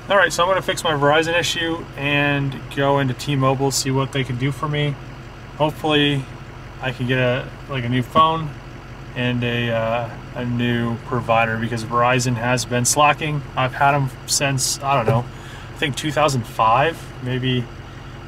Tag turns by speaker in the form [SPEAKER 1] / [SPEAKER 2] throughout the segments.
[SPEAKER 1] Alright, so I'm going to fix my Verizon issue and go into T-Mobile, see what they can do for me. Hopefully I can get a new phone and a new provider, because Verizon has been slacking. I've had them since, I don't know, I think 2005, maybe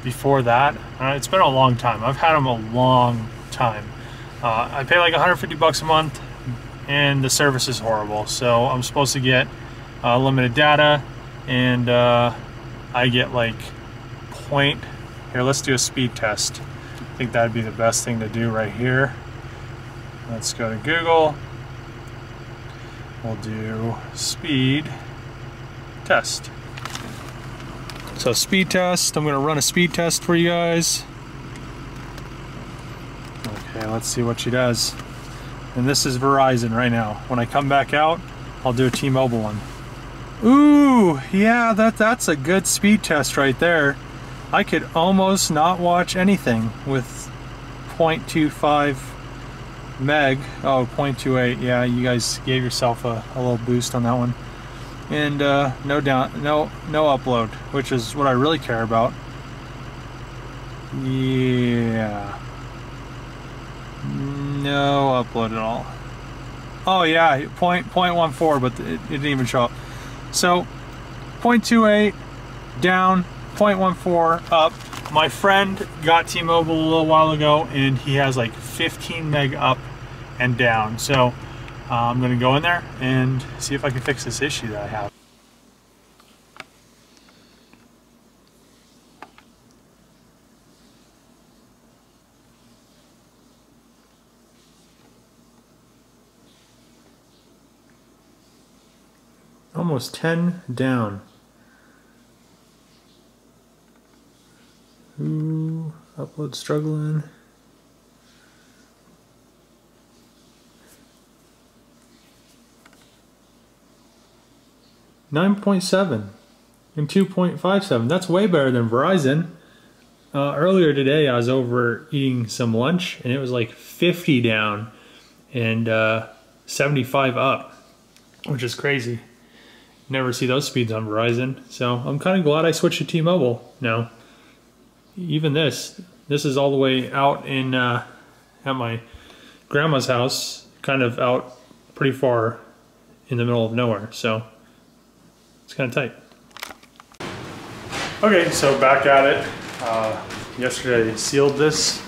[SPEAKER 1] before that. It's been a long time. I've had them a long time. I pay like 150 bucks a month and the service is horrible. So I'm supposed to get limited data, and I get like here, let's do a speed test. I think that'd be the best thing to do right here. Let's go to Google. We'll do speed test. So speed test, I'm gonna run a speed test for you guys. Okay, let's see what she does. And this is Verizon right now. When I come back out, I'll do a T-Mobile one. Ooh, yeah, that's a good speed test right there. I could almost not watch anything with 0.25 meg. Oh, 0.28. Yeah, you guys gave yourself a little boost on that one. And no upload, which is what I really care about. Yeah. No upload at all. Oh yeah, 0.14, but it didn't even show up. So 0.28 down, 0.14 up. My friend got T-Mobile a little while ago, and he has like 15 meg up and down. So I'm gonna go in there and see if I can fix this issue that I have. Almost 10 down. Ooh, upload struggling. $9.7 and 2.57. That's way better than Verizon. Earlier today I was over eating some lunch and it was like 50 down and 75 up, which is crazy. Never see those speeds on Verizon. So I'm kind of glad I switched to T-Mobile now. Even this is all the way out in at my grandma's house, kind of out pretty far in the middle of nowhere. So it's kind of tight. Okay, so back at it. Yesterday I sealed this,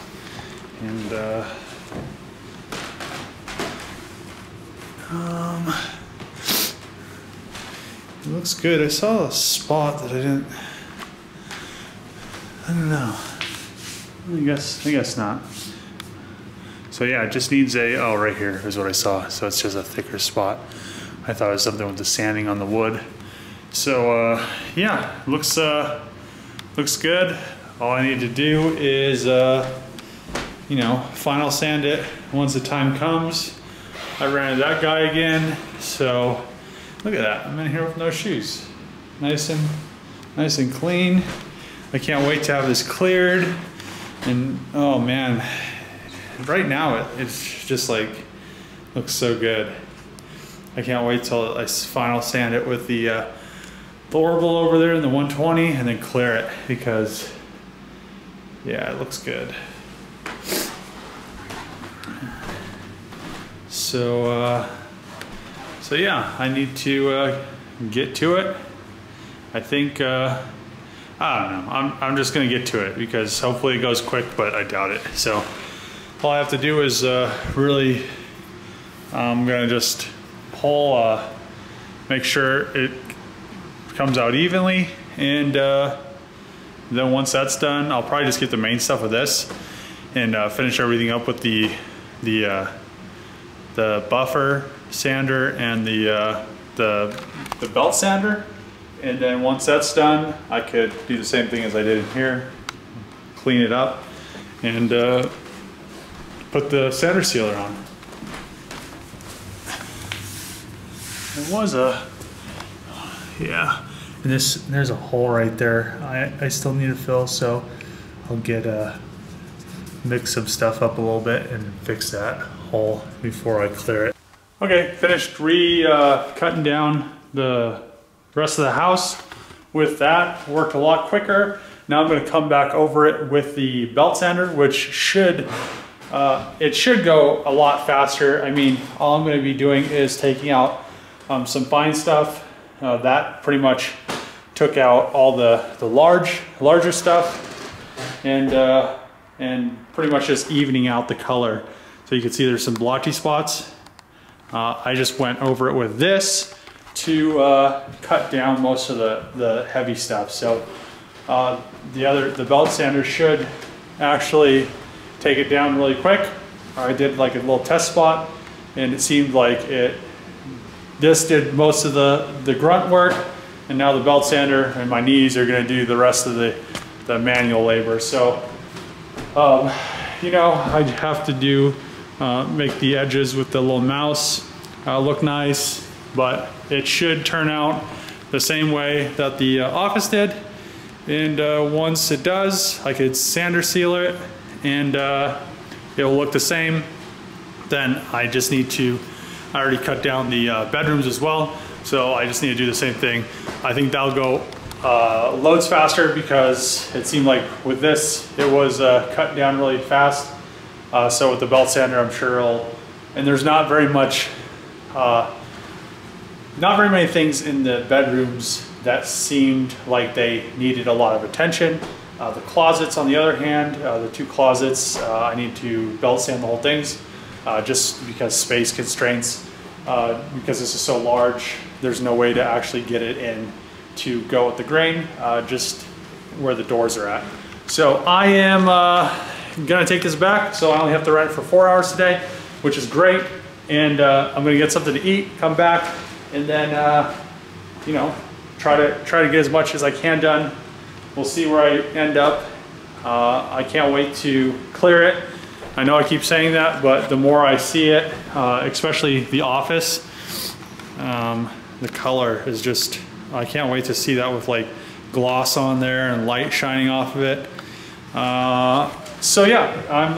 [SPEAKER 1] and it looks good. I saw a spot that I don't know. I guess not. So yeah, it just needs oh, right here is what I saw. So it's just a thicker spot. I thought it was something with the sanding on the wood. So yeah, looks good. All I need to do is you know, final sand it once the time comes. I ran into that guy again, so look at that. I'm in here with no shoes. Nice and clean. I can't wait to have this cleared. And oh man, right now it's just like looks so good. I can't wait till I final sand it with the Orbital over there in the 120 and then clear it, because yeah, it looks good. So yeah, I need to get to it. I think I don't know. I'm just gonna get to it because hopefully it goes quick, but I doubt it. So all I have to do is really, I'm gonna just pull, make sure it comes out evenly, and then once that's done, I'll probably just get the main stuff with this and finish everything up with the buffer sander and the belt sander. And then once that's done, I could do the same thing as I did in here, clean it up, and put the sander sealer on. There was yeah, and there's a hole right there. I still need to fill, so I'll get mix some stuff up a little bit and fix that hole before I clear it. Okay, finished cutting down the rest of the house. with that, worked a lot quicker. Now I'm going to come back over it with the belt sander, which should, it should go a lot faster. I mean, all I'm going to be doing is taking out some fine stuff. That pretty much took out all the larger stuff, and pretty much just evening out the color. So you can see there's some blotchy spots. I just went over it with this to cut down most of the heavy stuff. So the belt sander should actually take it down really quick. I did like a little test spot, and it seemed like this did most of the grunt work, and now the belt sander and my knees are going to do the rest of the manual labor. So you know, I have to do make the edges with the little mouse look nice, but it should turn out the same way that the office did. And once it does, I could sander seal it, and it'll look the same. Then I just need to, I already cut down the bedrooms as well, so I just need to do the same thing. I think that'll go loads faster, because it seemed like with this, it was cut down really fast. So with the belt sander, I'm sure and there's not very much, not very many things in the bedrooms that seemed like they needed a lot of attention. The closets, on the other hand, the two closets, I need to belt sand the whole things, just because space constraints. Because this is so large, there's no way to actually get it in to go with the grain, just where the doors are at. So I am gonna take this back, so I only have to rent it for 4 hours today, which is great. And I'm gonna get something to eat, come back, and then you know, try to get as much as I can done. We'll see where I end up. I can't wait to clear it. I know I keep saying that, but the more I see it, especially the office, the color is just, I can't wait to see that with like gloss on there and light shining off of it. So yeah, I'm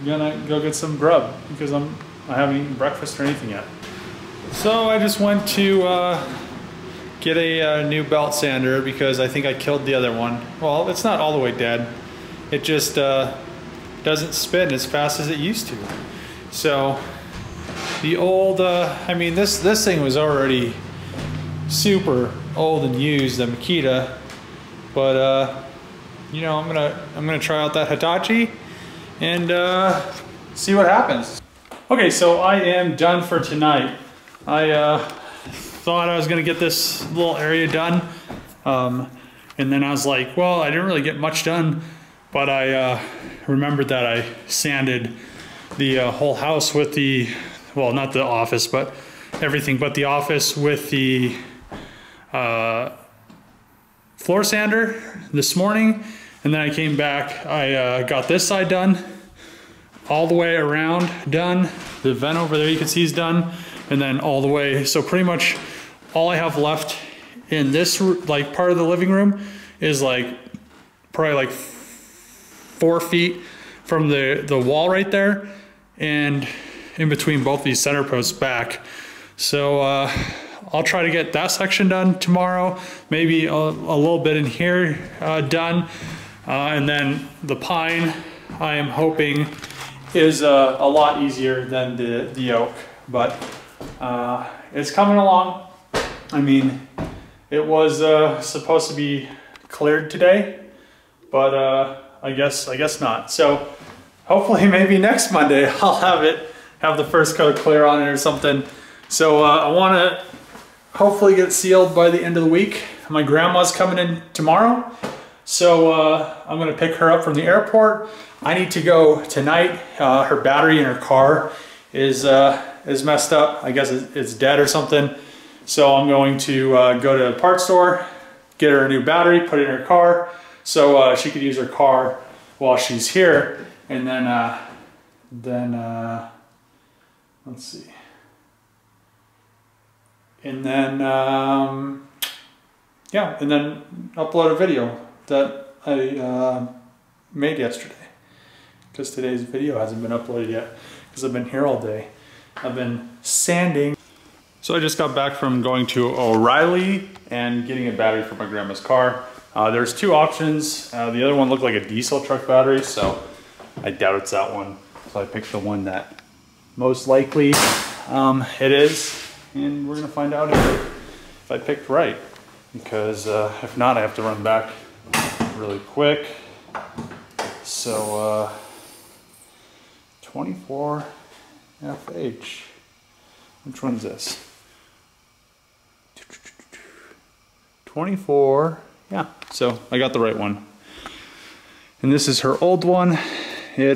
[SPEAKER 1] gonna go get some grub, because I haven't eaten breakfast or anything yet. So I just went to get a new belt sander, because I think I killed the other one. Well, it's not all the way dead. It just doesn't spin as fast as it used to. So the old, I mean, this thing was already super old and used, the Makita, but you know, I'm gonna try out that Hitachi and see what happens. Okay, so I am done for tonight. I thought I was gonna get this little area done, and then I was like, well, I didn't really get much done, but I remembered that I sanded the whole house with the, well, not the office, but everything but the office with the floor sander this morning. And then I came back, I got this side done, all the way around done. The vent over there you can see is done, and then all the way. So pretty much all I have left in this like part of the living room is like probably like 4 feet from the wall right there, and in between both these center posts back. So I'll try to get that section done tomorrow, maybe a little bit in here done, and then the pine I am hoping is a lot easier than the oak, but it's coming along. I mean, it was supposed to be cleared today, but I guess not. So hopefully maybe next Monday I'll have the first coat clear on it or something. So I want to hopefully get it sealed by the end of the week. My grandma's coming in tomorrow, so I'm gonna pick her up from the airport. I need to go tonight. Her battery in her car is messed up. I guess it's dead or something. So I'm going to go to a parts store, get her a new battery, put it in her car, so she could use her car while she's here. And then let's see. And then, yeah, and then upload a video that I made yesterday, because today's video hasn't been uploaded yet, because I've been here all day. I've been sanding.
[SPEAKER 2] So I just got back from going to O'Reilly and getting a battery for my grandma's car. There's two options. The other one looked like a diesel truck battery, so I doubt it's that one. So I picked the one that most likely it is, and we're gonna find out if I picked right. Because if not, I have to run back really quick. So 24 FH. Which one's this? 24, yeah, so I got the right one. And this is her old one. It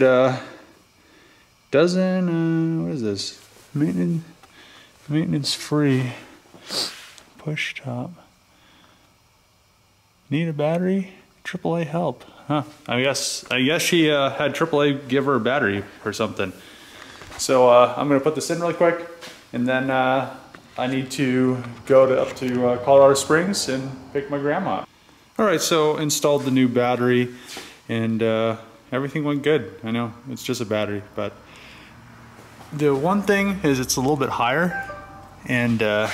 [SPEAKER 2] doesn't, what is this? Maintenance free. Push top. Need a battery? AAA help. Huh. I guess she had AAA give her a battery or something. So I'm gonna put this in really quick, and then I need to go up to Colorado Springs and pick my grandma up. All right, so installed the new battery, and everything went good. I know it's just a battery, but the one thing is it's a little bit higher, and I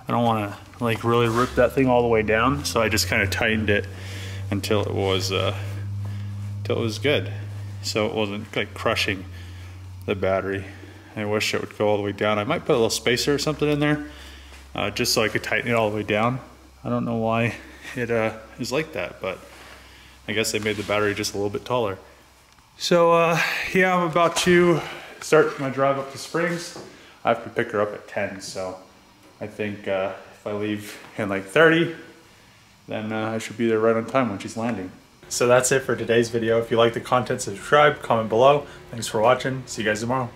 [SPEAKER 2] don't want to like really rip that thing all the way down, so I just kind of tightened it until it was good, so it wasn't like crushing the battery. I wish it would go all the way down. I might put a little spacer or something in there, just so I could tighten it all the way down. I don't know why it is like that, but I guess they made the battery just a little bit taller. So yeah, I'm about to start my drive up to Springs. I have to pick her up at 10, so I think if I leave in like 30, then I should be there right on time when she's landing. So that's it for today's video. If you like the content, subscribe, comment below. Thanks for watching. See you guys tomorrow.